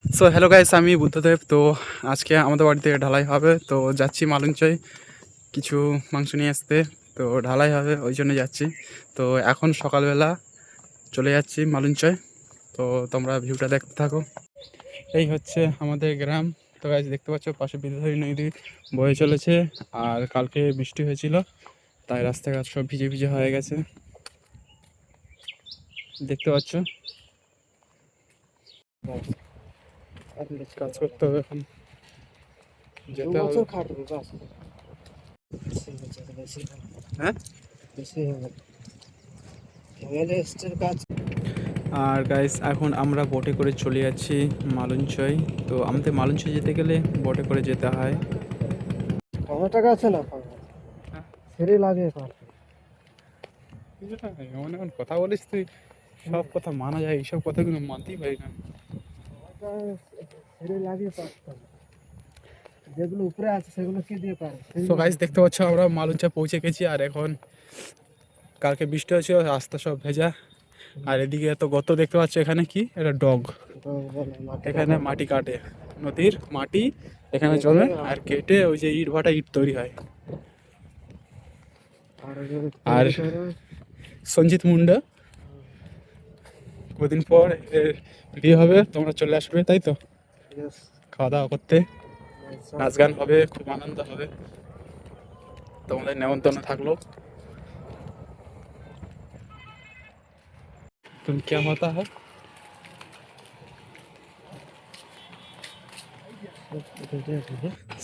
So hello guys, আমি বুদ্ধদেব। তো আজকে আমাদের বাড়িতে ঢালাই হবে, তো যাচ্ছি মালঞ্চয় কিছু মাংস নিয়ে আসতে। তো ঢালাই হবে ওই জন্য যাচ্ছি। তো এখন সকালবেলা চলে যাচ্ছি মালঞ্চয়। তো তোমরা ভিউটা দেখতে থাকো। এই হচ্ছে আমাদের গ্রাম। তো গাইস দেখতে পাচ্ছ পাশে বিদ্যাধরী নদী বয়ে চলেছে। আর কালকে বৃষ্টি হয়েছিল, তাই রাস্তাঘাট সব ভিজে ভিজে হয়ে গেছে, দেখতে পাচ্ছ। কাজ করতে হবে, এখন যেতে হবে। হ্যাঁ, আর গাইস এখন আমরা বোটে করে চলে যাচ্ছি মালঞ্চয়। তো আমাদের মালঞ্চয় যেতে গেলে বোটে করে যেতে হয়। টাকা আছে না ফেরি লাগে এমন এমন কথা বলিস তুই, সব কথা মানা যায়, এইসব কথা কিন্তু মানতেই পারি না। ফেরি লাগে যেগুলো উপরে আছে সেগুলো কি দিয়ে পারে। তো গাইস দেখতে পাচ্ছ আমরা মালঞ্চয় পৌঁছে গেছি। আর এখন কালকে বৃষ্টি হয়েছিল, রাস্তা সব ভেজা। আর এদিকে এত গর্ত দেখতে পাচ্ছ, এখানে কি এটা ডগ, এখানে মাটি কাটে, নদীর মাটি এখানে জমে আর কেটে ওই যে ইট ভাটা ইট তৈরি হয়। আর সঞ্জিত মুন্ডা কদিন পর বিয়ে হবে, তোমরা চলে আসবে, তাই তো? খাওয়া দাওয়া করতে, নাচ গান হবে, খুব আনন্দ হবে। তোমাদের নেমন্তন্ন থাকলো। তুমি क्या होता है?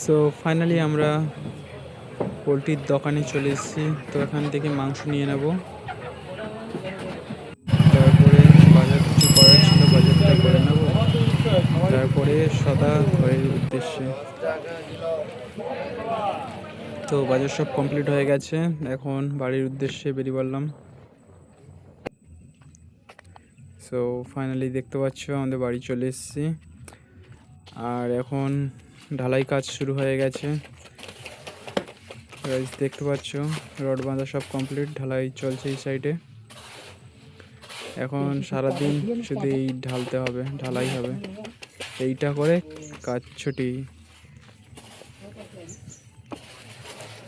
সো ফাইনালি আমরা পোলট্রির দোকানে চলে এসেছি। তো এখান থেকে মাংস নিয়ে নেব, তারপরে বাজার কিছু করার ছিল, বাজারটা করে নেব, তারপরে সদা ঘরের উদ্দেশ্যে। তো বাজার সব কমপ্লিট হয়ে গেছে, এখন বাড়ির উদ্দেশ্যে বেরিয়ে পড়লাম। সো ফাইনালি দেখতে পাচ্ছ আমাদের বাড়ি চলে এসেছি। আর এখন ঢালাই কাজ শুরু হয়ে গেছে। গাইস দেখতে পাচ্ছ রড বাঁধা সব কমপ্লিট, ঢালাই চলছে এই সাইডে। এখন সারাদিন শুধু এই ঢালতে হবে, ঢালাই হবে, এইটা করে কাজ ছুটি।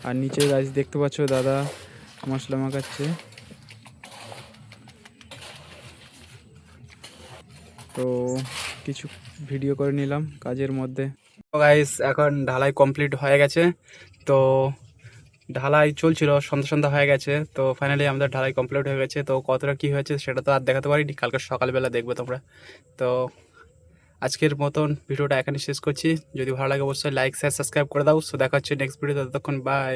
আর নিচে গাছ দেখতে পাচ্ছ দাদা মশলা মাখাচ্ছে। তো কিছু ভিডিও করে নিলাম কাজের মধ্যে। তো গাইস এখন ঢালাই কমপ্লিট হয়ে গেছে। তো ঢালাই চলছিল, সন্ধ্যা সন্ধ্যা হয়ে গেছে। তো ফাইনালি আমাদের ঢালাই কমপ্লিট হয়ে গেছে। তো কতটা কি হয়েছে সেটা তো আর দেখাতে পারিনি, কালকে সকালবেলা দেখবে তোমরা। তো আজকের মতন ভিডিওটা এখানে শেষ করছি। যদি ভালো লাগে অবশ্যই লাইক শেয়ার সাবস্ক্রাইব করে দাও। সো দেখা হচ্ছে নেক্সট ভিডিও, ততক্ষণ বাই।